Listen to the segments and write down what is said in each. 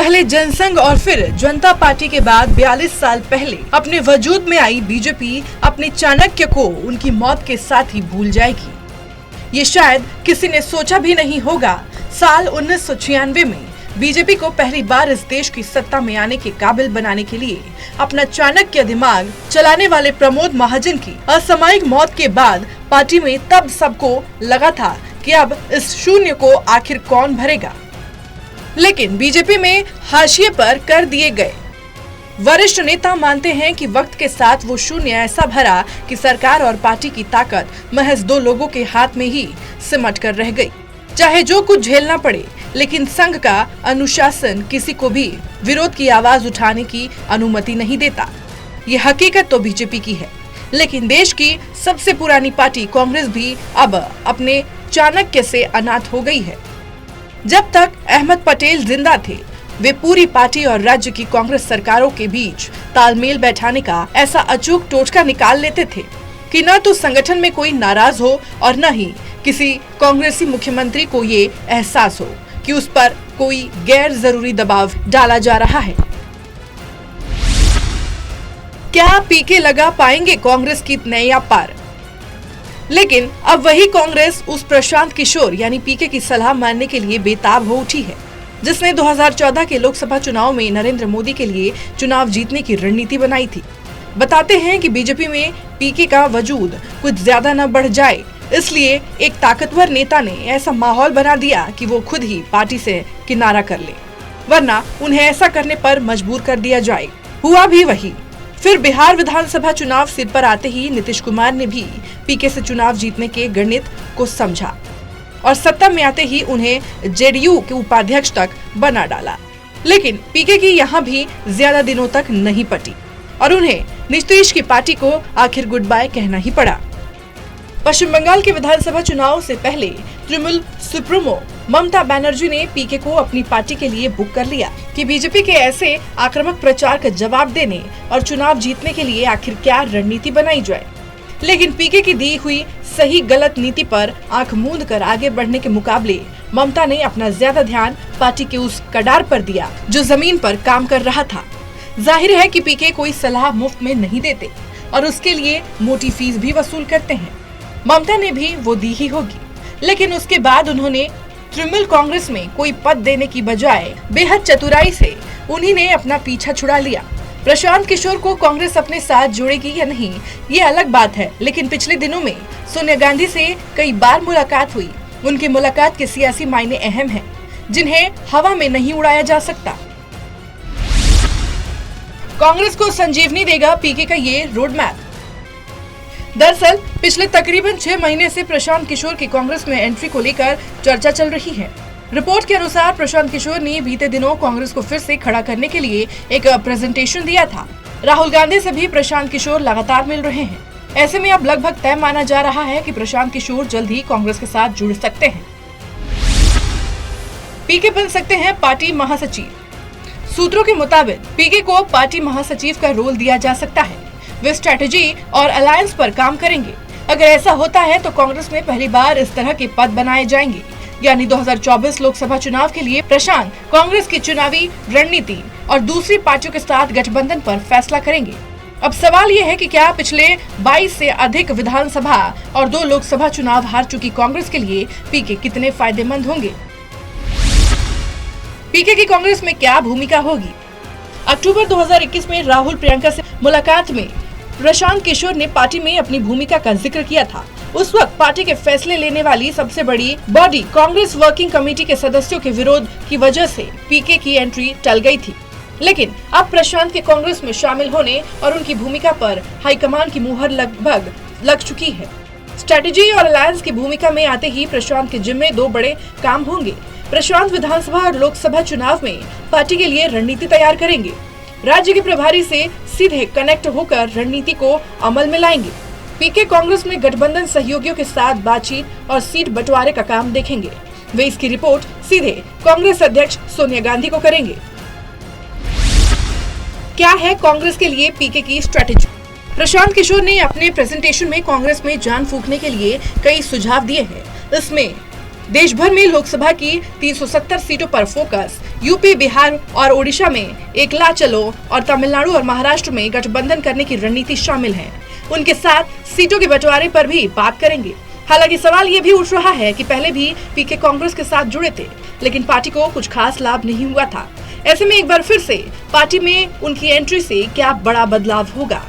पहले जनसंघ और फिर जनता पार्टी के बाद 42 साल पहले अपने वजूद में आई बीजेपी अपने चाणक्य को उनकी मौत के साथ ही भूल जाएगी। ये शायद किसी ने सोचा भी नहीं होगा। साल 1996 में बीजेपी को पहली बार इस देश की सत्ता में आने के काबिल बनाने के लिए अपना चाणक्य दिमाग चलाने वाले प्रमोद महाजन की असामयिक मौत के बाद पार्टी में तब सबको लगा था कि अब इस शून्य को आखिर कौन भरेगा। लेकिन बीजेपी में हाशिए पर कर दिए गए। वरिष्ठ नेता मानते हैं कि वक्त के साथ वो शून्य ऐसा भरा कि सरकार और पार्टी की ताकत महज 2 लोगों के हाथ में ही सिमट कर रह गई। चाहे जो कुछ झेलना पड़े, लेकिन संघ का अनुशासन किसी को भी विरोध की आवाज उठाने की अनुमति नहीं देता। ये हकीकत तो बीजेपी की है, लेकिन देश की सबसे पुरानी पार्टी कांग्रेस भी अब अपने चाणक्य से अनाथ हो गई है। जब तक अहमद पटेल जिंदा थे, वे पूरी पार्टी और राज्य की कांग्रेस सरकारों के बीच तालमेल बैठाने का ऐसा अचूक टोटका निकाल लेते थे कि न तो संगठन में कोई नाराज हो और न ही किसी कांग्रेसी मुख्यमंत्री को ये एहसास हो कि उस पर कोई गैर जरूरी दबाव डाला जा रहा है। क्या पीके लगा पाएंगे कांग्रेस की नैया पार? लेकिन अब वही कांग्रेस उस प्रशांत किशोर यानी पीके की सलाह मानने के लिए बेताब हो उठी है, जिसने 2014 के लोकसभा चुनाव में नरेंद्र मोदी के लिए चुनाव जीतने की रणनीति बनाई थी। बताते हैं कि बीजेपी में पीके का वजूद कुछ ज्यादा न बढ़ जाए, इसलिए एक ताकतवर नेता ने ऐसा माहौल बना दिया कि वो खुद ही पार्टी से किनारा कर ले, वरना उन्हें ऐसा करने पर मजबूर कर दिया जाए। हुआ भी वही। फिर बिहार विधानसभा चुनाव सिर पर आते ही नीतीश कुमार ने भी पीके से चुनाव जीतने के गणित को समझा और सत्ता में आते ही उन्हें जेडीयू के उपाध्यक्ष तक बना डाला। लेकिन पीके की यहाँ भी ज्यादा दिनों तक नहीं पटी और उन्हें नीतीश की पार्टी को आखिर गुड बाय कहना ही पड़ा। पश्चिम बंगाल के विधानसभा चुनाव से पहले तृणमूल सुप्रीमो ममता बनर्जी ने पीके को अपनी पार्टी के लिए बुक कर लिया कि बीजेपी के ऐसे आक्रामक प्रचार का जवाब देने और चुनाव जीतने के लिए आखिर क्या रणनीति बनाई जाए। लेकिन पीके की दी हुई सही गलत नीति पर आंख मूंद कर आगे बढ़ने के मुकाबले ममता ने अपना ज्यादा ध्यान पार्टी के उस कडार पर दिया जो जमीन पर काम कर रहा था। जाहिर है कि पीके कोई सलाह मुफ्त में नहीं देते और उसके लिए मोटी फीस भी वसूल करते हैं। ममता ने भी वो दी ही होगी, लेकिन उसके बाद उन्होंने तृणमूल कांग्रेस में कोई पद देने की बजाय बेहद चतुराई से उन्हीं ने अपना पीछा छुड़ा लिया। प्रशांत किशोर को कांग्रेस अपने साथ जोड़ेगी या नहीं, ये अलग बात है, लेकिन पिछले दिनों में सोनिया गांधी से कई बार मुलाकात हुई। उनकी मुलाकात के सियासी मायने अहम हैं, जिन्हें हवा में नहीं उड़ाया जा सकता। कांग्रेस को संजीवनी देगा पीके का ये रोड मैप। दरअसल पिछले तकरीबन 6 महीने से प्रशांत किशोर की कांग्रेस में एंट्री को लेकर चर्चा चल रही है। रिपोर्ट के अनुसार प्रशांत किशोर ने बीते दिनों कांग्रेस को फिर से खड़ा करने के लिए एक प्रेजेंटेशन दिया था। राहुल गांधी से भी प्रशांत किशोर लगातार मिल रहे हैं। ऐसे में अब लगभग तय माना जा रहा है कि प्रशांत किशोर जल्द ही कांग्रेस के साथ जुड़ सकते हैं। पीके बन सकते हैं पार्टी महासचिव। सूत्रों के मुताबिक पीके को पार्टी महासचिव का रोल दिया जा सकता है। वे स्ट्रेटेजी और अलायंस पर काम करेंगे। अगर ऐसा होता है तो कांग्रेस में पहली बार इस तरह के पद बनाए जाएंगे, यानी 2024 लोकसभा चुनाव के लिए प्रशांत कांग्रेस की चुनावी रणनीति और दूसरी पार्टियों के साथ गठबंधन पर फैसला करेंगे। अब सवाल ये है कि क्या पिछले 22 से अधिक विधानसभा और 2 लोकसभा चुनाव हार चुकी कांग्रेस के लिए पीके कितने फायदेमंद होंगे? पीके की कांग्रेस में क्या भूमिका होगी? अक्टूबर 2021 में राहुल प्रियंका से मुलाकात में प्रशांत किशोर ने पार्टी में अपनी भूमिका का जिक्र किया था। उस वक्त पार्टी के फैसले लेने वाली सबसे बड़ी बॉडी कांग्रेस वर्किंग कमेटी के सदस्यों के विरोध की वजह से पीके की एंट्री टल गई थी। लेकिन अब प्रशांत के कांग्रेस में शामिल होने और उनकी भूमिका पर हाईकमान की मुहर लगभग लग चुकी है। स्ट्रेटेजी और अलायंस की भूमिका में आते ही प्रशांत के जिम्मे 2 बड़े काम होंगे। प्रशांत विधानसभा और लोकसभा चुनाव में पार्टी के लिए रणनीति तैयार करेंगे। राज्य के प्रभारी से सीधे कनेक्ट होकर रणनीति को अमल में लाएंगे। पीके कांग्रेस में गठबंधन सहयोगियों के साथ बातचीत और सीट बंटवारे का काम देखेंगे। वे इसकी रिपोर्ट सीधे कांग्रेस अध्यक्ष सोनिया गांधी को करेंगे। क्या है कांग्रेस के लिए पीके की स्ट्रेटेजी? प्रशांत किशोर ने अपने प्रेजेंटेशन में कांग्रेस में जान फूंकने के लिए कई सुझाव दिए हैं। इसमें देश भर में लोकसभा की 370 सीटों पर फोकस, यूपी, बिहार और ओडिशा में एकला चलो और तमिलनाडु और महाराष्ट्र में गठबंधन करने की रणनीति शामिल है। उनके साथ सीटों के बंटवारे पर भी बात करेंगे। हालांकि सवाल ये भी उठ रहा है कि पहले भी पीके कांग्रेस के साथ जुड़े थे, लेकिन पार्टी को कुछ खास लाभ नहीं हुआ था। ऐसे में एक बार फिर से पार्टी में उनकी एंट्री से क्या बड़ा बदलाव होगा?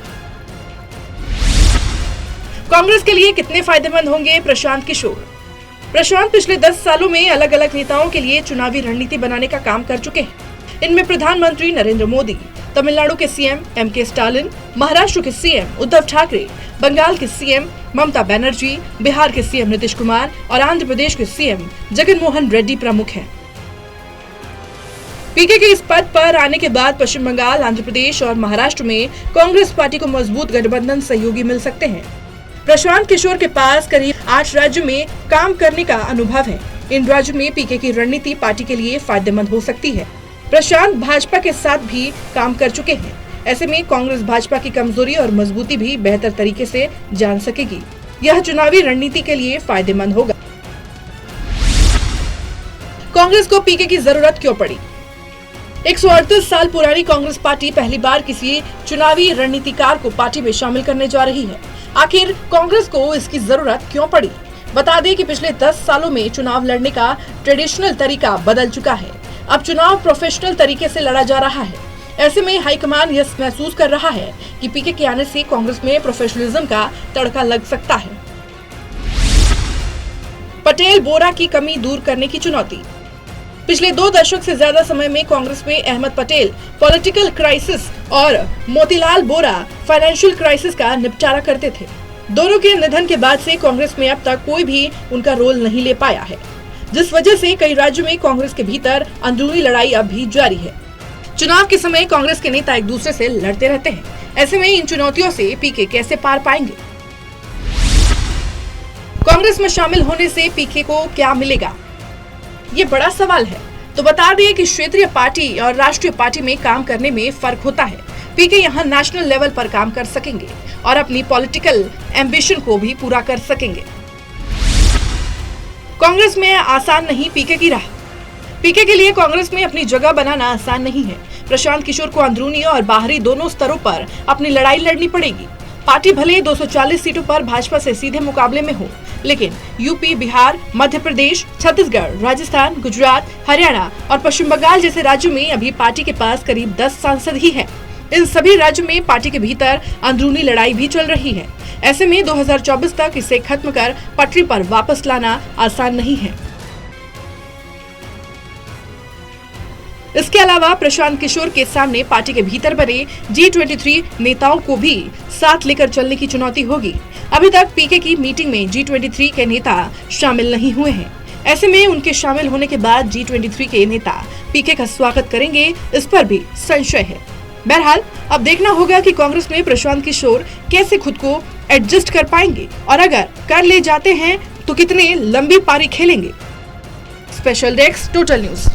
कांग्रेस के लिए कितने फायदेमंद होंगे प्रशांत किशोर? प्रशांत पिछले 10 सालों में अलग अलग नेताओं के लिए चुनावी रणनीति बनाने का काम कर चुके हैं। इनमें प्रधानमंत्री नरेंद्र मोदी, तमिलनाडु के सीएम एमके स्टालिन, महाराष्ट्र के सीएम उद्धव ठाकरे, बंगाल के सीएम ममता बनर्जी, बिहार के सीएम नीतीश कुमार और आंध्र प्रदेश के सीएम जगन मोहन रेड्डी प्रमुख हैं। पीके के इस पद पर आने के बाद पश्चिम बंगाल, आंध्र प्रदेश और महाराष्ट्र में कांग्रेस पार्टी को मजबूत गठबंधन सहयोगी मिल सकते हैं। प्रशांत किशोर के पास करीब 8 राज्यों में काम करने का अनुभव है। इन राज्यों में पीके की रणनीति पार्टी के लिए फायदेमंद हो सकती है। प्रशांत भाजपा के साथ भी काम कर चुके हैं। ऐसे में कांग्रेस भाजपा की कमजोरी और मजबूती भी बेहतर तरीके से जान सकेगी। यह चुनावी रणनीति के लिए फायदेमंद होगा। कांग्रेस को पीके की जरूरत क्यों पड़ी? 138 साल पुरानी कांग्रेस पार्टी पहली बार किसी चुनावी रणनीतिकार को पार्टी में शामिल करने जा रही है। आखिर कांग्रेस को इसकी जरूरत क्यों पड़ी? बता दें कि पिछले 10 सालों में चुनाव लड़ने का ट्रेडिशनल तरीका बदल चुका है। अब चुनाव प्रोफेशनल तरीके से लड़ा जा रहा है। ऐसे में हाईकमान यह महसूस कर रहा है कि पीके के आने से कांग्रेस में प्रोफेशनलिज्म का तड़का लग सकता है। पटेल बोरा की कमी दूर करने की चुनौती। पिछले 2 दशक से ज्यादा समय में कांग्रेस में अहमद पटेल पॉलिटिकल क्राइसिस और मोतीलाल बोरा फाइनेंशियल क्राइसिस का निपटारा करते थे। दोनों के निधन के बाद से कांग्रेस में अब तक कोई भी उनका रोल नहीं ले पाया है, जिस वजह से कई राज्यों में कांग्रेस के भीतर अंदरूनी लड़ाई अब भी जारी है। चुनाव के समय कांग्रेस के नेता एक दूसरे से लड़ते रहते हैं। ऐसे में इन चुनौतियों से पीके कैसे पार पाएंगे? कांग्रेस में शामिल होने से पीके को क्या मिलेगा? ये बड़ा सवाल है। तो बता दें कि क्षेत्रीय पार्टी और राष्ट्रीय पार्टी में काम करने में फर्क होता है। पीके यहाँ नेशनल लेवल पर काम कर सकेंगे और अपनी पॉलिटिकल एम्बिशन को भी पूरा कर सकेंगे। कांग्रेस में आसान नहीं पीके की राह। पीके के लिए कांग्रेस में अपनी जगह बनाना आसान नहीं है। प्रशांत किशोर को अंदरूनी और बाहरी दोनों स्तरों पर अपनी लड़ाई लड़नी पड़ेगी। पार्टी भले 240 सीटों पर भाजपा से सीधे मुकाबले में हो, लेकिन यूपी, बिहार, मध्य प्रदेश, छत्तीसगढ़, राजस्थान, गुजरात, हरियाणा और पश्चिम बंगाल जैसे राज्यों में अभी पार्टी के पास करीब 10 सांसद ही हैं। इन सभी राज्यों में पार्टी के भीतर अंदरूनी लड़ाई भी चल रही है। ऐसे में 2024 तक इसे खत्म कर पटरी पर वापस लाना आसान नहीं है। इसके अलावा प्रशांत किशोर के सामने पार्टी के भीतर बने G23 नेताओं को भी साथ लेकर चलने की चुनौती होगी। अभी तक पीके की मीटिंग में G23 के नेता शामिल नहीं हुए हैं। ऐसे में उनके शामिल होने के बाद G23 के नेता पीके का स्वागत करेंगे, इस पर भी संशय है। बहरहाल अब देखना होगा कि कांग्रेस में प्रशांत किशोर कैसे खुद को एडजस्ट कर पाएंगे और अगर कर ले जाते हैं तो कितने लंबी पारी खेलेंगे। Special desk, total news.